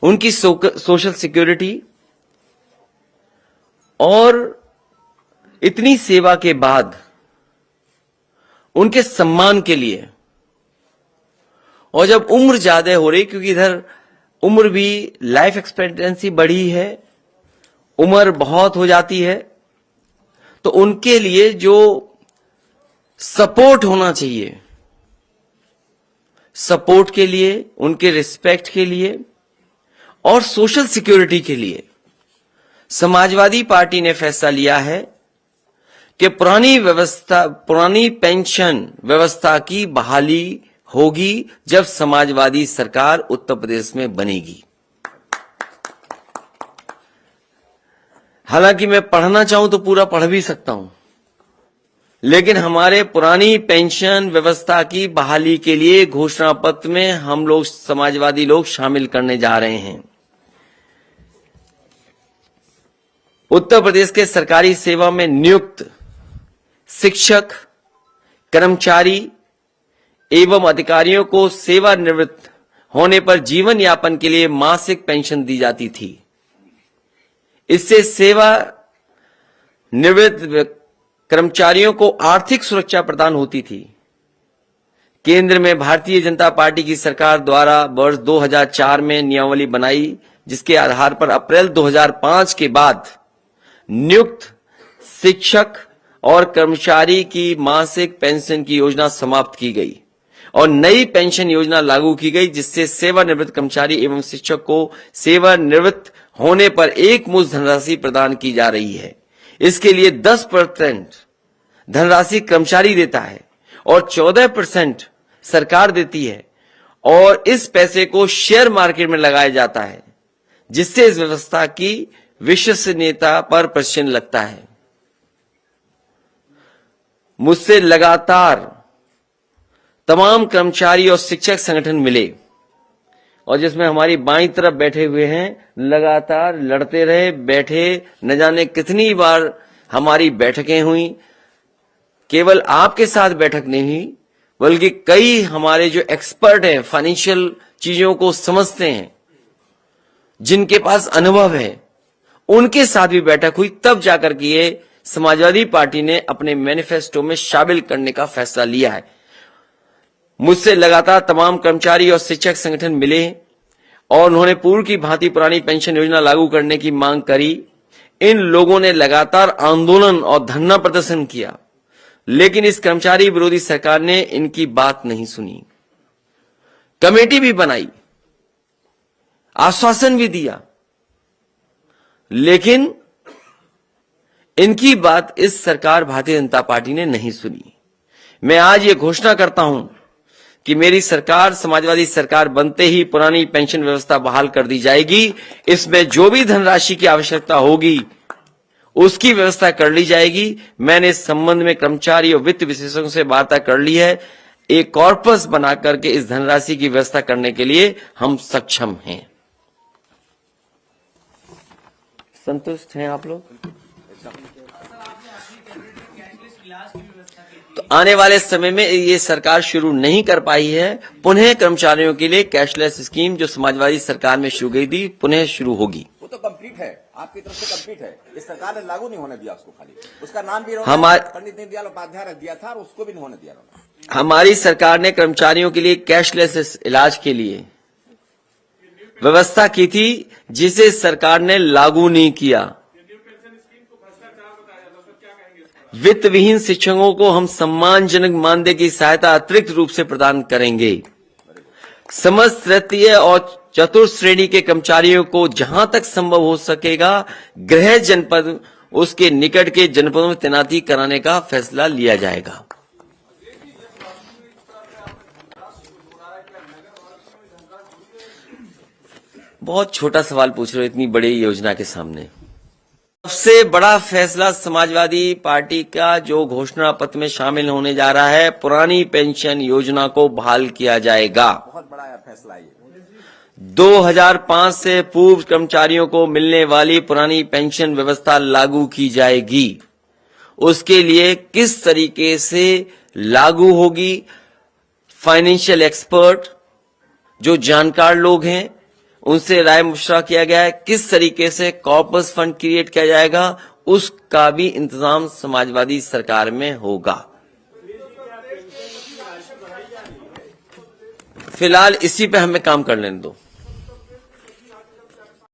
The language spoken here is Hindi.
उनकी सोशल सिक्योरिटी और इतनी सेवा के बाद उनके सम्मान के लिए, और जब उम्र ज्यादा हो रही, क्योंकि इधर उम्र भी, लाइफ एक्सपेक्टेंसी बढ़ी है, उम्र बहुत हो जाती है, तो उनके लिए जो सपोर्ट होना चाहिए, सपोर्ट के लिए, उनके रिस्पेक्ट के लिए और सोशल सिक्योरिटी के लिए समाजवादी पार्टी ने फैसला लिया है कि पुरानी पेंशन व्यवस्था की बहाली होगी जब समाजवादी सरकार उत्तर प्रदेश में बनेगी। हालांकि मैं पढ़ना चाहूं तो पूरा पढ़ भी सकता हूं, लेकिन हमारे पुरानी पेंशन व्यवस्था की बहाली के लिए घोषणा पत्र में हम लोग समाजवादी लोग शामिल करने जा रहे हैं। उत्तर प्रदेश के सरकारी सेवा में नियुक्त शिक्षक, कर्मचारी एवं अधिकारियों को सेवानिवृत्त होने पर जीवन यापन के लिए मासिक पेंशन दी जाती थी। इससे सेवा निवृत्त कर्मचारियों को आर्थिक सुरक्षा प्रदान होती थी। केंद्र में भारतीय जनता पार्टी की सरकार द्वारा वर्ष 2004 में नियमावली बनाई, जिसके आधार पर अप्रैल 2005 के बाद नियुक्त शिक्षक और कर्मचारी की मासिक पेंशन की योजना समाप्त की गई और नई पेंशन योजना लागू की गई, जिससे सेवानिवृत्त कर्मचारी एवं शिक्षक को सेवानिवृत्त होने पर एक मुश्त धनराशि प्रदान की जा रही है। इसके लिए 10% धनराशि कर्मचारी देता है और 14% सरकार देती है, और इस पैसे को शेयर मार्केट में लगाया जाता है, जिससे इस व्यवस्था की विश्वसनीयता पर प्रश्न लगता है। मुझसे लगातार तमाम कर्मचारी और शिक्षक संगठन मिले, और जिसमें हमारी बाईं तरफ बैठे हुए हैं, लगातार लड़ते रहे, बैठे, न जाने कितनी बार हमारी बैठकें हुई। केवल आपके साथ बैठक नहीं हुई, बल्कि कई हमारे जो एक्सपर्ट हैं, फाइनेंशियल चीजों को समझते हैं, जिनके पास अनुभव है, उनके साथ भी बैठक हुई। तब जाकर के ये समाजवादी पार्टी ने अपने मैनिफेस्टो में शामिल करने का फैसला लिया है। मुझसे लगातार तमाम कर्मचारी और शिक्षक संगठन मिले और उन्होंने पूर्व की भांति पुरानी पेंशन योजना लागू करने की मांग करी। इन लोगों ने लगातार आंदोलन और धरना प्रदर्शन किया, लेकिन इस कर्मचारी विरोधी सरकार ने इनकी बात नहीं सुनी। कमेटी भी बनाई, आश्वासन भी दिया, लेकिन इनकी बात इस सरकार भारतीय जनता पार्टी ने नहीं सुनी। मैं आज ये घोषणा करता हूं कि मेरी सरकार, समाजवादी सरकार बनते ही पुरानी पेंशन व्यवस्था बहाल कर दी जाएगी। इसमें जो भी धनराशि की आवश्यकता होगी उसकी व्यवस्था कर ली जाएगी। मैंने इस संबंध में कर्मचारी और वित्त विशेषज्ञों से वार्ता कर ली है। एक कॉर्पस बना करके इस धनराशि की व्यवस्था करने के लिए हम सक्षम हैं। संतुष्ट हैं आप लोग? तो आने वाले समय में ये सरकार शुरू नहीं कर पाई है, पुनः कर्मचारियों के लिए कैशलेस स्कीम जो समाजवादी सरकार में शुरू गई थी, पुनः शुरू होगी। वो तो कंप्लीट है, आपकी तरफ से कंप्लीट है। इस सरकार ने लागू नहीं होने दिया उसको, खाली उसका नाम भी पंडित दीनदयाल उपाध्याय ने दिया था और उसको भी नहीं होने दिया। हमारी सरकार ने कर्मचारियों के लिए कैशलेस इलाज के लिए व्यवस्था की थी, जिसे सरकार ने लागू नहीं किया। वित्त विहीन शिक्षकों को हम सम्मानजनक मानदेय की सहायता अतिरिक्त रूप से प्रदान करेंगे। समस्त तृतीय और चतुर्थ श्रेणी के कर्मचारियों को जहां तक संभव हो सकेगा गृह जनपद, उसके निकट के जनपदों में तैनाती कराने का फैसला लिया जाएगा। बहुत छोटा सवाल पूछ रहे हो इतनी बड़ी योजना के सामने। सबसे बड़ा फैसला समाजवादी पार्टी का जो घोषणा पत्र में शामिल होने जा रहा है, पुरानी पेंशन योजना को बहाल किया जाएगा। बहुत बड़ा फैसला है। 2005 से पूर्व कर्मचारियों को मिलने वाली पुरानी पेंशन व्यवस्था लागू की जाएगी। उसके लिए किस तरीके से लागू होगी, फाइनेंशियल एक्सपर्ट जो जानकार लोग हैं उनसे राय मशवरा किया गया है। किस तरीके से कॉर्पस फंड क्रिएट किया जाएगा उसका भी इंतजाम समाजवादी सरकार में होगा। फिलहाल इसी पे हमें काम कर लेने दो।